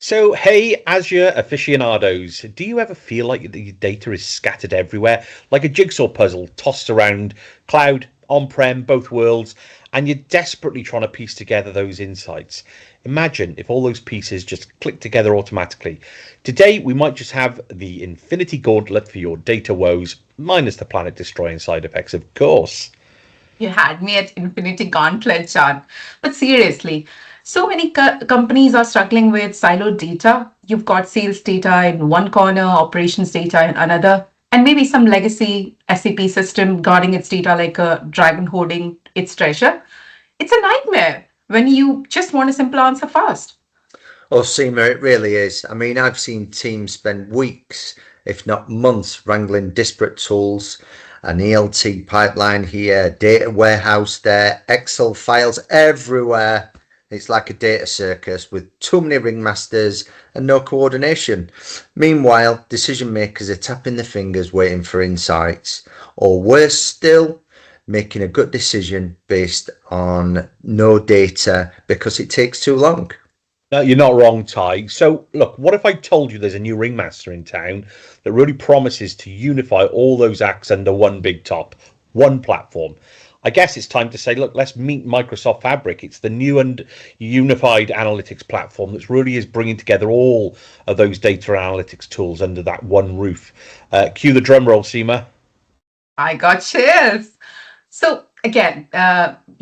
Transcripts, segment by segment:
So, hey, Azure aficionados, do you ever feel like your data is scattered everywhere, like a jigsaw puzzle tossed around cloud, on-prem, both worlds, and you're desperately trying to piece together those insights? Imagine if all those pieces just click together automatically. Today, we might just have the infinity gauntlet for your data woes, minus the planet-destroying side effects, of course. You had me at Infinity Gauntlet, John. But seriously, so many companies are struggling with siloed data. You've got sales data in one corner, operations data in another, and maybe some legacy SAP system guarding its data like a dragon hoarding its treasure. It's a nightmare when you just want a simple answer fast. Oh, Seema, it really is. I mean, I've seen teams spend weeks, if not months, wrangling disparate tools, an ELT pipeline here, data warehouse there, Excel files everywhere. It's like a data circus with too many ringmasters and no coordination. Meanwhile, decision makers are tapping their fingers waiting for insights, or worse still, making a good decision based on no data because it takes too long. No, you're not wrong, Ty. So, look, what if I told you there's a new ringmaster in town that really promises to unify all those acts under one big top, one platform? I guess it's time to say, look, let's meet Microsoft Fabric. It's the new and unified analytics platform that really is bringing together all of those data analytics tools under that one roof. Cue the drum roll, Seema. I got chills. So again,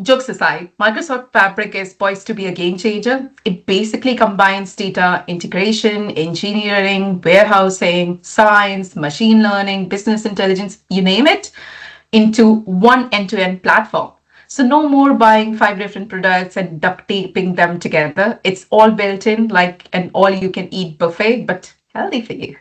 jokes aside, Microsoft Fabric is poised to be a game changer. It basically combines data integration, engineering, warehousing, science, machine learning, business intelligence, you name it, into one end-to-end platform. So no more buying five different products and duct taping them together. It's all built in like an all-you-can-eat buffet, but healthy for you.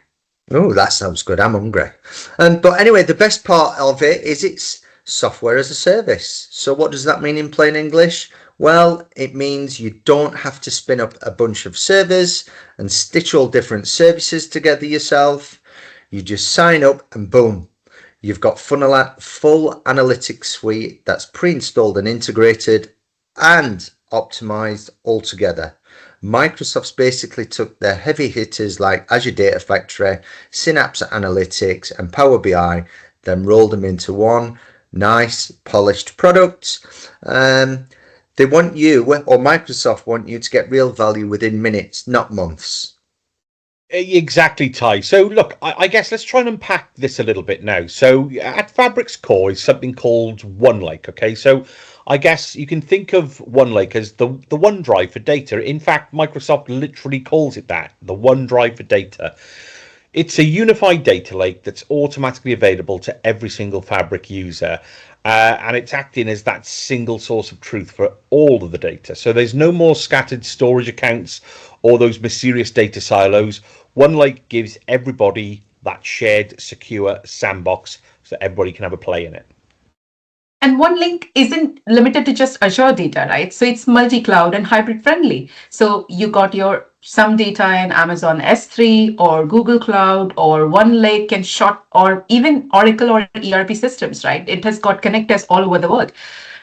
Oh, that sounds good. I'm hungry. But anyway, the best part of it is it's software as a service. So what does that mean in plain English? Well, it means you don't have to spin up a bunch of servers and stitch all different services together yourself. You just sign up and boom, you've got full analytics suite that's pre-installed and integrated and optimized altogether. Microsoft's basically took their heavy hitters like Azure Data Factory, Synapse Analytics, and Power BI, then rolled them into one nice polished product. They want you, or Microsoft want you to get real value within minutes, not months. Exactly, Ty. So, look, I guess let's try and unpack this a little bit now. So, at Fabric's core is something called OneLake. Okay, so I guess you can think of OneLake as the OneDrive for data. In fact, Microsoft literally calls it that, the OneDrive for data. It's a unified data lake that's automatically available to every single Fabric user. And it's acting as that single source of truth for all of the data. So there's no more scattered storage accounts or those mysterious data silos. OneLake gives everybody that shared, secure sandbox so that everybody can have a play in it. And OneLink isn't limited to just Azure data, right? So it's multi-cloud and hybrid friendly. So you got your some data in Amazon S3 or Google Cloud or OneLake can short or even Oracle or ERP systems, right? It has got connectors all over the world.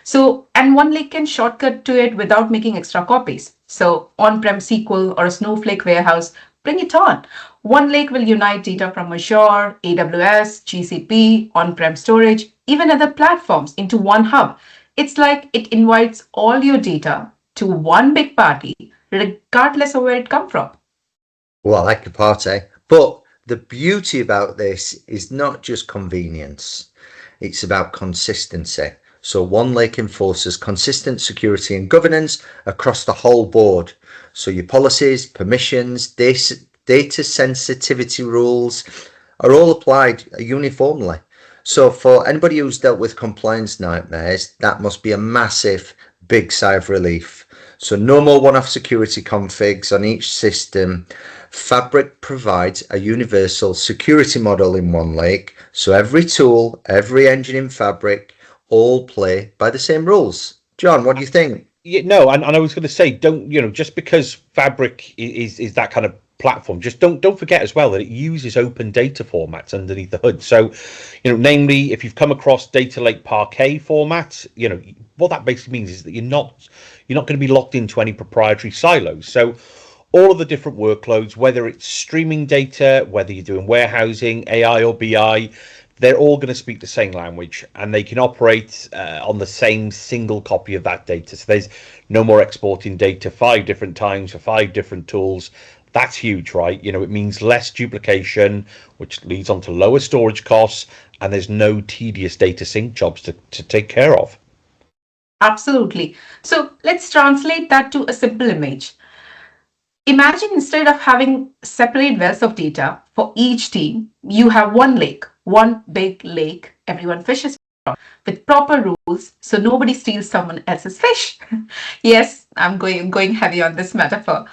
So, and OneLake can shortcut to it without making extra copies. So on-prem SQL or a Snowflake warehouse, bring it on. OneLake will unite data from Azure, AWS, GCP, on-prem storage, even other platforms into one hub. It's like it invites all your data to one big party, regardless of where it come from. Well, I like a party. But the beauty about this is not just convenience, it's about consistency. So OneLake enforces consistent security and governance across the whole board. So your policies, permissions, data sensitivity rules are all applied uniformly. So for anybody who's dealt with compliance nightmares, that must be a massive, big sigh of relief. So no more one-off security configs on each system. Fabric provides a universal security model in OneLake. So every tool, every engine in Fabric, all play by the same rules. John, what do you think? Yeah, no, and I was going to say, don't just because Fabric is that kind of platform, just don't forget as well that it uses open data formats underneath the hood. So, namely, if you've come across Data Lake Parquet format, what that basically means is that you're not going to be locked into any proprietary silos. So all of the different workloads, whether it's streaming data, whether you're doing warehousing, AI or BI, they're all going to speak the same language, and they can operate on the same single copy of that data. So there's no more exporting data 5 different times for 5 different tools. That's huge, right? It means less duplication, which leads on to lower storage costs, and there's no tedious data sync jobs to take care of. Absolutely. So let's translate that to a simple image. Imagine instead of having separate wells of data for each team, you have one lake, one big lake everyone fishes from, with proper rules so nobody steals someone else's fish. Yes, I'm going heavy on this metaphor.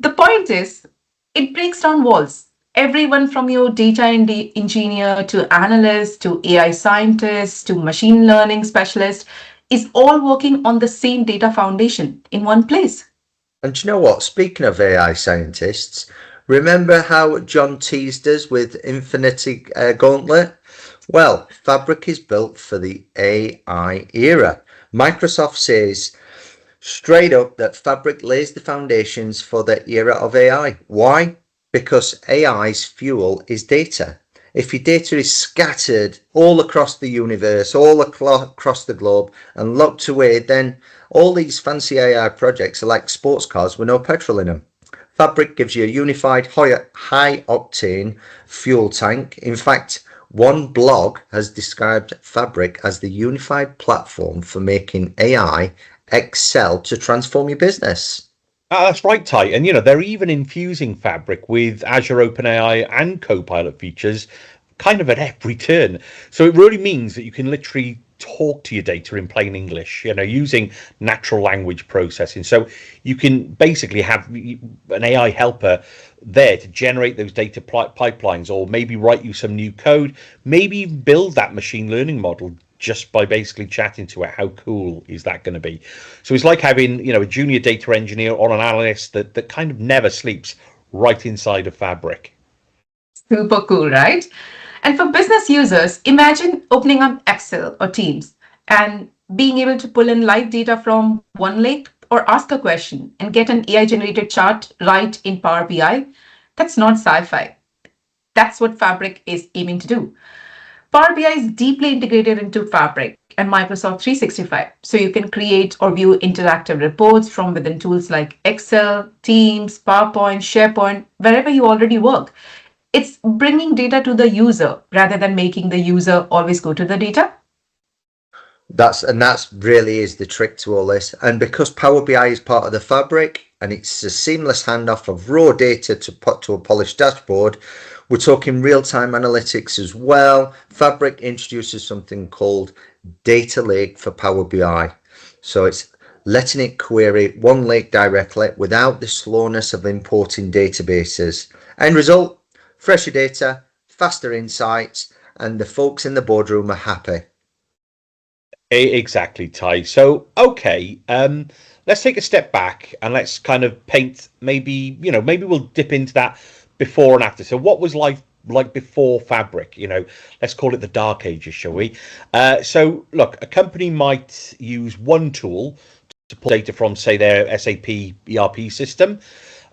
The point is, it breaks down walls. Everyone from your data engineer to analyst to AI scientist to machine learning specialist is all working on the same data foundation in one place. And do you know what? Speaking of AI scientists, remember how John teased us with Infinity Gauntlet? Well, Fabric is built for the AI era. Microsoft says straight up that Fabric lays the foundations for the era of AI. Why? Because AI's fuel is data. If your data is scattered all across the universe, all across the globe, and locked away, then all these fancy AI projects are like sports cars with no petrol in them. Fabric gives you a unified high octane fuel tank. In fact, one blog has described Fabric as the unified platform for making AI excel to transform your business. That's right, Ty. And they're even infusing Fabric with Azure OpenAI and Copilot features kind of at every turn. So it really means that you can literally talk to your data in plain English, using natural language processing. So you can basically have an AI helper there to generate those data pipelines, or maybe write you some new code, maybe build that machine learning model just by basically chatting to it. How cool is that going to be? So it's like having, a junior data engineer or an analyst that kind of never sleeps right inside of Fabric. Super cool, right? And for business users, imagine opening up Excel or Teams and being able to pull in live data from OneLake or ask a question and get an AI generated chart right in Power BI. That's not sci-fi. That's what Fabric is aiming to do. Power BI is deeply integrated into Fabric and Microsoft 365. So you can create or view interactive reports from within tools like Excel, Teams, PowerPoint, SharePoint, wherever you already work. It's bringing data to the user rather than making the user always go to the data. That's really is the trick to all this. And because Power BI is part of the Fabric and it's a seamless handoff of raw data to put to a polished dashboard, we're talking real-time analytics as well. Fabric introduces something called Data Lake for Power BI. So it's letting it query OneLake directly without the slowness of importing databases. End result, fresher data, faster insights, and the folks in the boardroom are happy. Exactly, Ty. So, okay, let's take a step back and let's kind of paint, maybe we'll dip into that before and after. So what was life like before Fabric? Let's call it the dark ages, shall we? So look, a company might use one tool to pull data from, say, their SAP ERP system.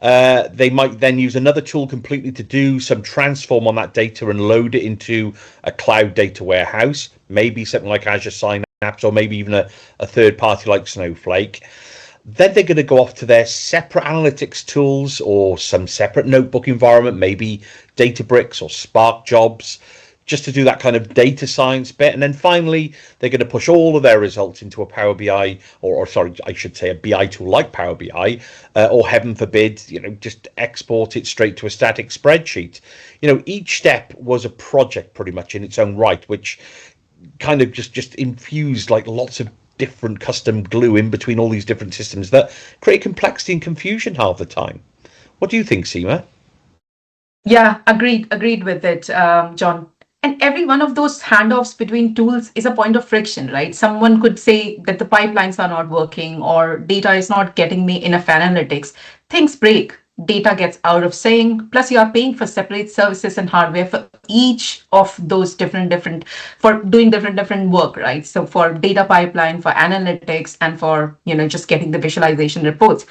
They might then use another tool completely to do some transform on that data and load it into a cloud data warehouse, maybe something like Azure Synapse, or maybe even a third party like Snowflake. Then they're going to go off to their separate analytics tools or some separate notebook environment, maybe Databricks or Spark jobs, just to do that kind of data science bit. And then finally, they're going to push all of their results into a Power BI, or sorry, I should say a BI tool like Power BI, or heaven forbid, just export it straight to a static spreadsheet. Each step was a project pretty much in its own right, which kind of just infused like lots of different custom glue in between all these different systems that create complexity and confusion half the time. What do you think, Seema? Yeah, agreed with it, John. And every one of those handoffs between tools is a point of friction, right? Someone could say that the pipelines are not working or data is not getting me enough analytics. Things break, data gets out of sync, plus you are paying for separate services and hardware for each of those different for doing different work, right? So for data pipeline, for analytics, and for just getting the visualization reports.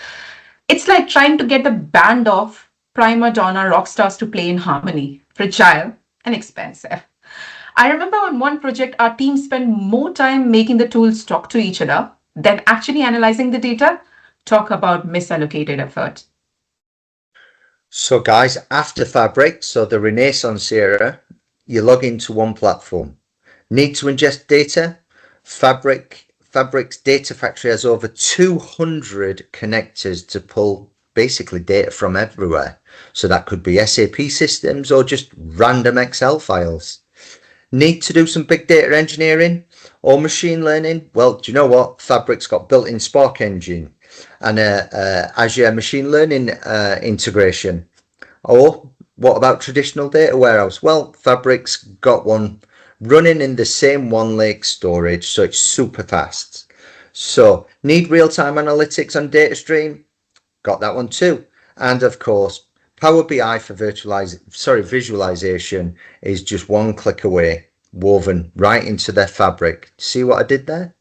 It's like trying to get a band of prima donna rock stars to play in harmony, fragile and expensive. I remember on one project, our team spent more time making the tools talk to each other than actually analyzing the data. Talk about misallocated effort. So, guys, after Fabric, so the Renaissance era, you log into one platform. Need to ingest data? Fabric's data factory has over 200 connectors to pull basically data from everywhere. So that could be SAP systems or just random Excel files. Need to do some big data engineering or machine learning? Well, do you know what? Fabric's got built-in Spark engine and Azure machine learning integration. Or what about traditional data warehouse? Well, Fabric's got one running in the same OneLake storage, so it's super fast. So need real-time analytics on data stream? Got that one too. And of course, Power BI for visualization is just one click away, woven right into their fabric. See what I did there?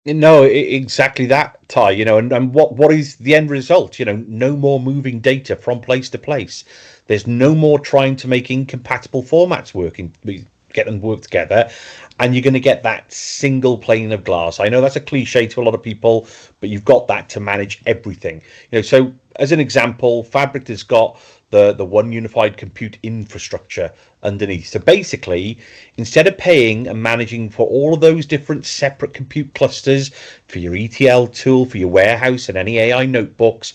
No, exactly that, Ty. And what is the end result? No more moving data from place to place. There's no more trying to make incompatible formats get them work together, and you're going to get that single pane of glass. I know that's a cliche to a lot of people, but you've got that to manage everything. So as an example, Fabric has got the one unified compute infrastructure underneath. So basically, instead of paying and managing for all of those different separate compute clusters for your ETL tool, for your warehouse and any AI notebooks,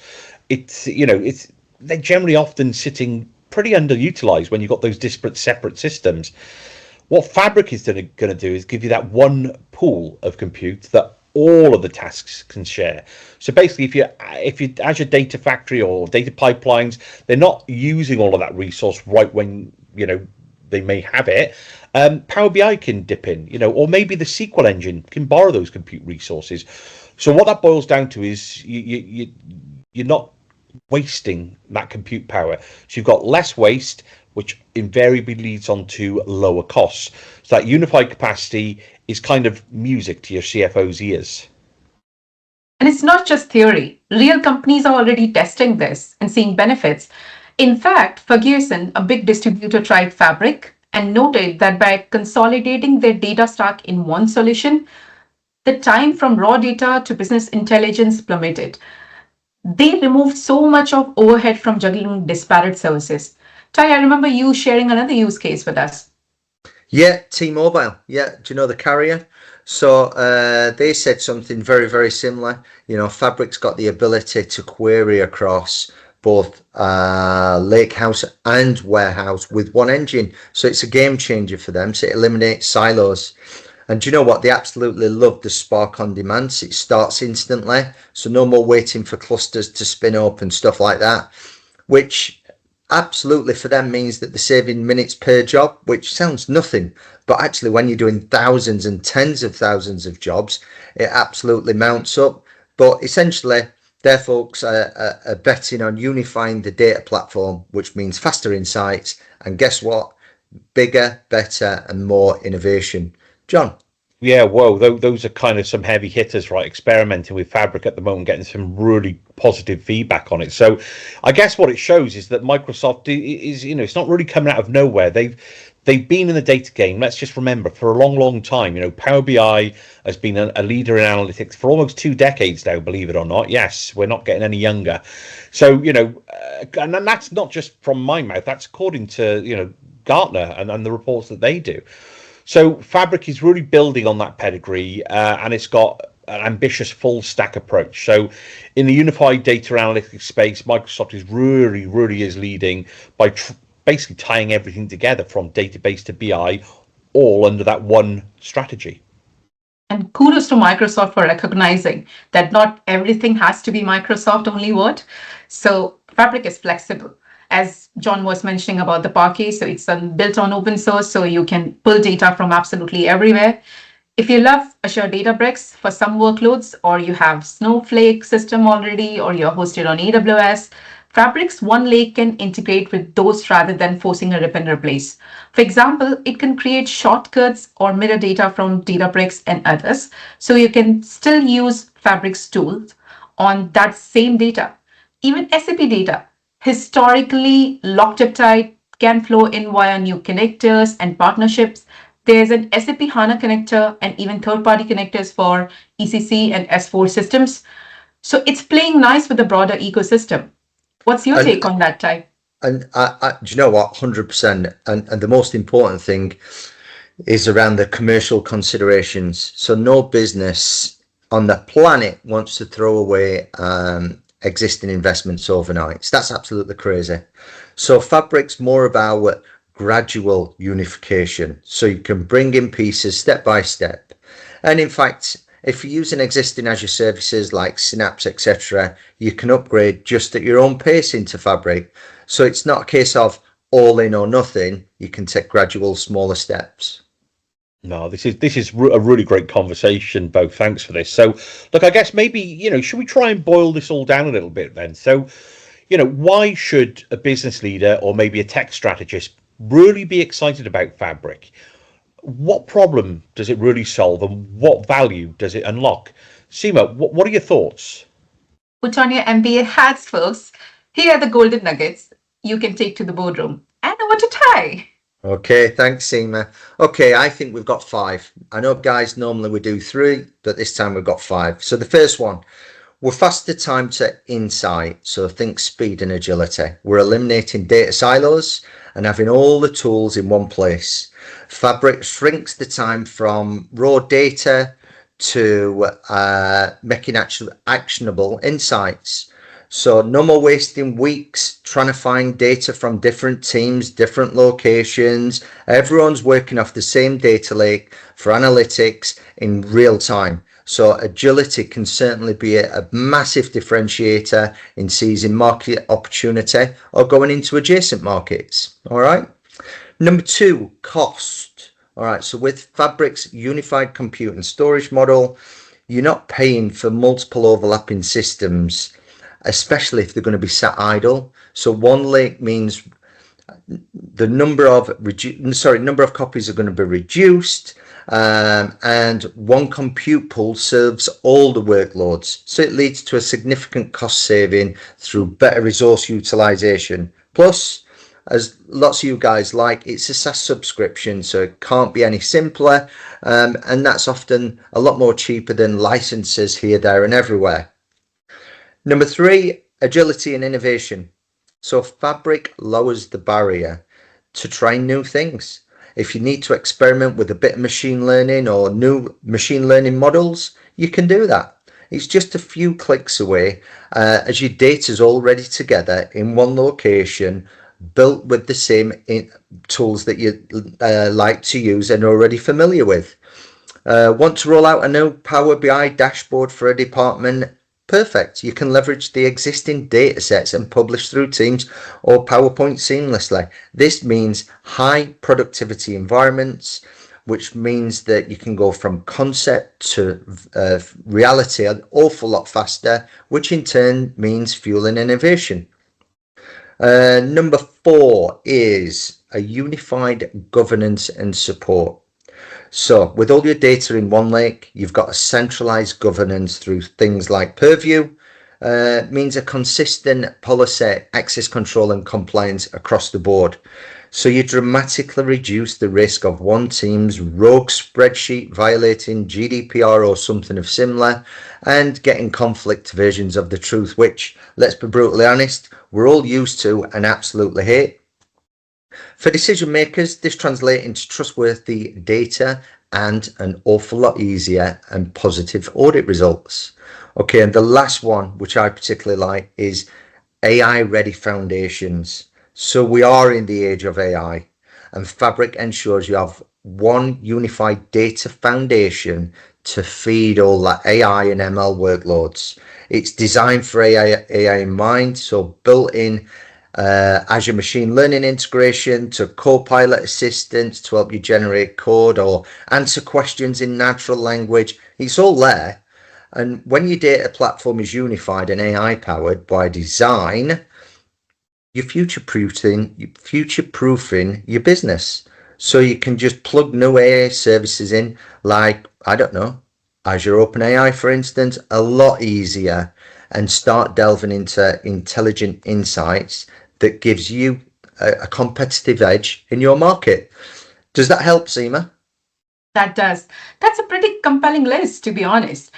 they're generally often sitting pretty underutilized when you've got those disparate separate systems. What Fabric is going to do is give you that one pool of compute that all of the tasks can share. So basically, if you Azure Data Factory or data pipelines, they're not using all of that resource right when they may have it. Power BI can dip in, or maybe the SQL engine can borrow those compute resources. So what that boils down to is you're not wasting that compute power. So you've got less waste, which invariably leads on to lower costs. So that unified capacity is kind of music to your CFO's ears. And it's not just theory. Real companies are already testing this and seeing benefits. In fact, Ferguson, a big distributor, tried Fabric and noted that by consolidating their data stack in one solution, the time from raw data to business intelligence plummeted. They removed so much of overhead from juggling disparate services. Ty, I remember you sharing another use case with us. Yeah, T-Mobile. Yeah, do you know the carrier? So they said something very, very similar. Fabric's got the ability to query across both Lakehouse and Warehouse with one engine. So it's a game changer for them. So it eliminates silos. And do you know what? They absolutely love the Spark on demand. So it starts instantly. So no more waiting for clusters to spin up and stuff like that, which absolutely for them means that they're saving minutes per job, which sounds nothing. But actually, when you're doing thousands and tens of thousands of jobs, it absolutely mounts up. But essentially, their folks are betting on unifying the data platform, which means faster insights. And guess what? Bigger, better, and more innovation. John. Yeah, whoa, those are kind of some heavy hitters, right? Experimenting with Fabric at the moment, getting some really positive feedback on it. So I guess what it shows is that Microsoft is, it's not really coming out of nowhere. They've been in the data game. Let's just remember, for a long, long time, Power BI has been a leader in analytics for almost 2 decades now, believe it or not. Yes, we're not getting any younger. So, and that's not just from my mouth. That's according to, Gartner and the reports that they do. So Fabric is really building on that pedigree, and it's got an ambitious full stack approach. So in the unified data analytics space, Microsoft really is leading by basically tying everything together from database to BI, all under that one strategy. And kudos to Microsoft for recognizing that not everything has to be Microsoft only word. So Fabric is flexible. As John was mentioning about the Parquet, so it's built on open source, so you can pull data from absolutely everywhere. If you love Azure Databricks for some workloads, or you have Snowflake system already, or you're hosted on AWS, Fabric's OneLake can integrate with those rather than forcing a rip and replace. For example, it can create shortcuts or mirror data from Databricks and others, so you can still use Fabric's tools on that same data Even SAP data, historically locked up tight, can flow in via new connectors and partnerships. There's an SAP HANA connector and even third-party connectors for ECC and S4 systems. So it's playing nice with the broader ecosystem. What's your take And on that, Ty? do you know what? 100%. And the most important thing is around the commercial considerations. So no business on the planet wants to throw away existing investments overnight. So that's absolutely crazy. So Fabric's more about gradual unification. So you can bring in pieces step by step. And in fact, if you're using existing Azure services like Synapse, etc., you can upgrade just at your own pace into Fabric. So it's not a case of all in or nothing. You can take gradual, smaller steps. No, this is a really great conversation, Bo. Thanks for this. So, look, I guess maybe, should we try and boil this all down a little bit then? So, why should a business leader or maybe a tech strategist really be excited about Fabric? What problem does it really solve, and what value does it unlock? Seema, what are your thoughts? Put on your MBA hats, folks. Here are the golden nuggets you can take to the boardroom. And over to Ty. Okay, thanks, Seema. Okay, I think we've got 5. I know, guys, normally we do 3, but this time we've got 5. So the first one, we're faster time to insight. So think speed and agility. We're eliminating data silos and having all the tools in one place. Fabric shrinks the time from raw data to making actionable insights. So no more wasting weeks trying to find data from different teams, different locations. Everyone's working off the same data lake for analytics in real time. So agility can certainly be a massive differentiator in seizing market opportunity or going into adjacent markets. All right. Number 2, cost. All right. So with Fabric's unified compute and storage model, you're not paying for multiple overlapping systems, especially if they're going to be sat idle. So OneLake means the number of copies are going to be reduced, and one compute pool serves all the workloads. So it leads to a significant cost saving through better resource utilization. Plus, as lots of you guys like, it's a SaaS subscription, so it can't be any simpler, and that's often a lot more cheaper than licenses here, there, and everywhere. Number 3, agility and innovation. So Fabric lowers the barrier to try new things. If you need to experiment with a bit of machine learning or new machine learning models, you can do that. It's just a few clicks away, as your data is already together in one location, built with the same tools that you like to use and are already familiar with. Want to roll out a new Power BI dashboard for a department? Perfect. You can leverage the existing data sets and publish through Teams or PowerPoint seamlessly. This means high productivity environments, which means that you can go from concept to reality an awful lot faster, which in turn means fueling innovation. Number 4 is a unified governance and support. So with all your data in OneLake, you've got a centralized governance through things like Purview, means a consistent policy, access control and compliance across the board. So you dramatically reduce the risk of one team's rogue spreadsheet violating GDPR or something of similar and getting conflict versions of the truth, which, let's be brutally honest, we're all used to and absolutely hate. For decision makers, this translates into trustworthy data and an awful lot easier and positive audit results. Okay, and the last one, which I particularly like, is AI ready foundations. So we are in the age of AI, and Fabric ensures you have one unified data foundation to feed all that AI and ML workloads. It's designed for AI in mind, so built in Azure machine learning integration to Copilot assistants to help you generate code or answer questions in natural language. It's all there. And when your data platform is unified and AI powered by design, you're future-proofing your business. So you can just plug new AI services in, like, I don't know, Azure OpenAI, for instance, a lot easier. and start delving into intelligent insights that gives you a competitive edge in your market. Does that help, Seema? That does. That's a pretty compelling list, to be honest.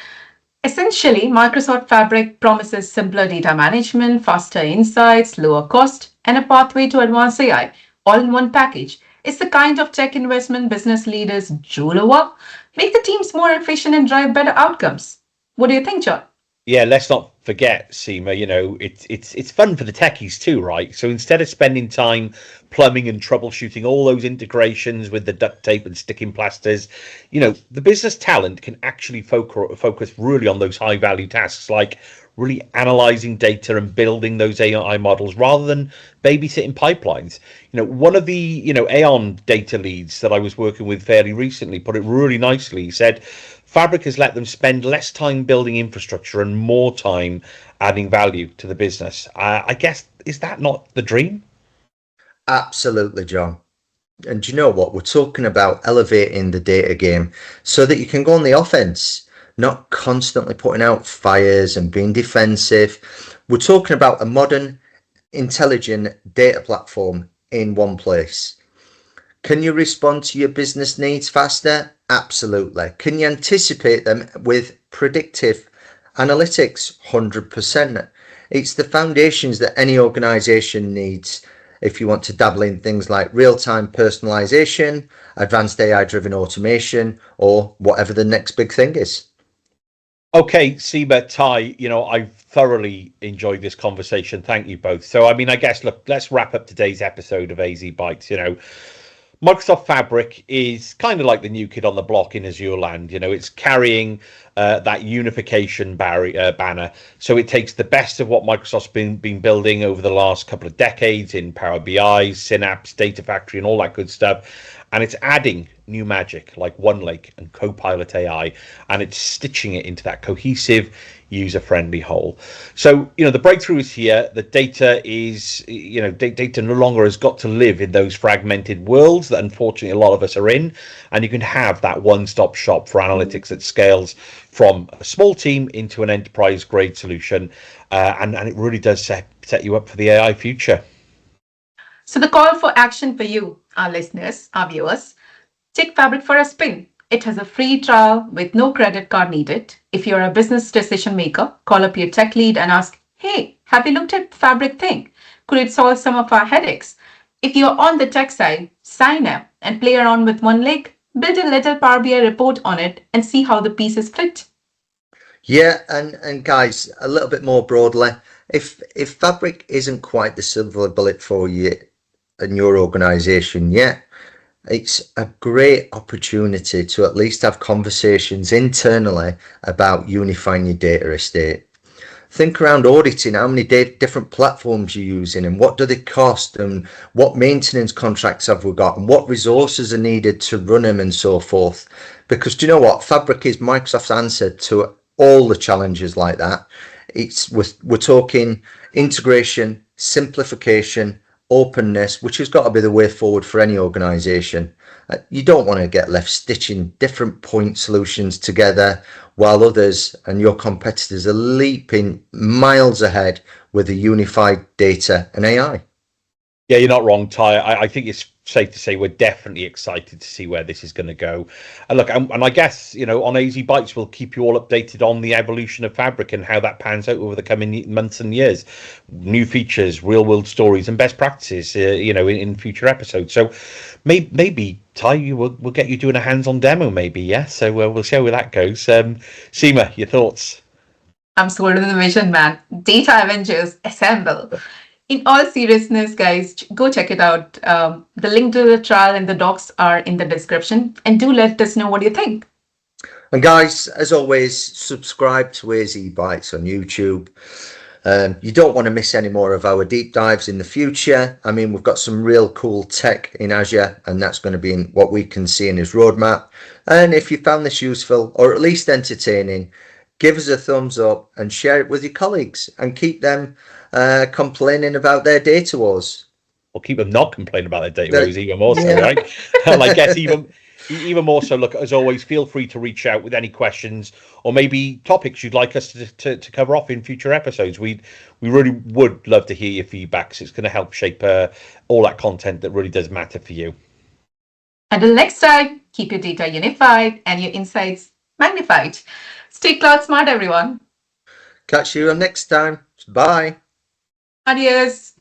Essentially, Microsoft Fabric promises simpler data management, faster insights, lower cost, and a pathway to advanced AI, all in one package. It's the kind of tech investment business leaders drool over, make the teams more efficient and drive better outcomes. What do you think, John? Yeah, let's not forget, Seema, it's fun for the techies too, right? So instead of spending time plumbing and troubleshooting all those integrations with the duct tape and sticking plasters, the business talent can actually focus really on those high value tasks, like really analyzing data and building those AI models rather than babysitting pipelines. One of the, Aon data leads that I was working with fairly recently put it really nicely. He said, Fabric has let them spend less time building infrastructure and more time adding value to the business. I guess, is that not the dream? Absolutely, John. And you know what? We're talking about elevating the data game so that you can go on the offense, not constantly putting out fires and being defensive. We're talking about a modern, intelligent data platform in one place. Can you respond to your business needs faster? Absolutely. Can you anticipate them with predictive analytics? 100%. It's the foundations that any organization needs if you want to dabble in things like real-time personalization, advanced AI-driven automation, or whatever the next big thing is. Okay, Seema, Ty, I've thoroughly enjoyed this conversation. Thank you both. So, I guess, look, let's wrap up today's episode of AZ Bytes. Microsoft Fabric is kind of like the new kid on the block in Azure land. It's carrying that unification banner. So it takes the best of what Microsoft's been building over the last couple of decades in Power BI, Synapse, Data Factory, and all that good stuff. And it's adding new magic like OneLake and Copilot AI, and it's stitching it into that cohesive, user-friendly whole. So, the breakthrough is here. The data is, data no longer has got to live in those fragmented worlds that unfortunately a lot of us are in. And you can have that one-stop shop for analytics that scales from a small team into an enterprise-grade solution. And it really does set you up for the AI future. So the call for action for you, our listeners, our viewers, take Fabric for a spin. It has a free trial with no credit card needed. If you're a business decision maker, call up your tech lead and ask, hey, have you looked at Fabric thing? Could it solve some of our headaches? If you're on the tech side, sign up and play around with OneLake, build a little Power BI report on it and see how the pieces fit. Yeah, and guys, a little bit more broadly, if Fabric isn't quite the silver bullet for you and your organization yet, it's a great opportunity to at least have conversations internally about unifying your data estate. Think around auditing how many different platforms you're using and what do they cost and what maintenance contracts have we got and what resources are needed to run them and so forth. Because do you know what? Fabric is Microsoft's answer to all the challenges like that. We're talking integration, simplification, openness, which has got to be the way forward for any organization. You don't want to get left stitching different point solutions together while others and your competitors are leaping miles ahead with a unified data and AI. Yeah, you're not wrong, Ty. I think it's safe to say we're definitely excited to see where this is going to go. And look, and I guess, on AZ Bytes, we'll keep you all updated on the evolution of Fabric and how that pans out over the coming months and years. New features, real world stories, and best practices, in future episodes. So maybe, Ty, we'll get you doing a hands-on demo, maybe, yeah? So we'll see how that goes. Seema, your thoughts? I'm sold on the vision, man. Data Avengers, assemble. In all seriousness, guys, go check it out. The link to the trial and the docs are in the description. And do let us know what you think. And guys, as always, subscribe to AZ Bytes on YouTube. You don't want to miss any more of our deep dives in the future. We've got some real cool tech in Azure, and that's going to be in what we can see in his roadmap. And if you found this useful or at least entertaining, give us a thumbs up and share it with your colleagues and keep them complaining about their data wars. Or keep them not complaining about their data wars even more so, right? And I guess Even more so, look, as always, feel free to reach out with any questions or maybe topics you'd like us to cover off in future episodes. We really would love to hear your feedback. So it's going to help shape all that content that really does matter for you. Until next time, keep your data unified and your insights magnified. Stay cloud smart, everyone. Catch you next time. Bye. Adios.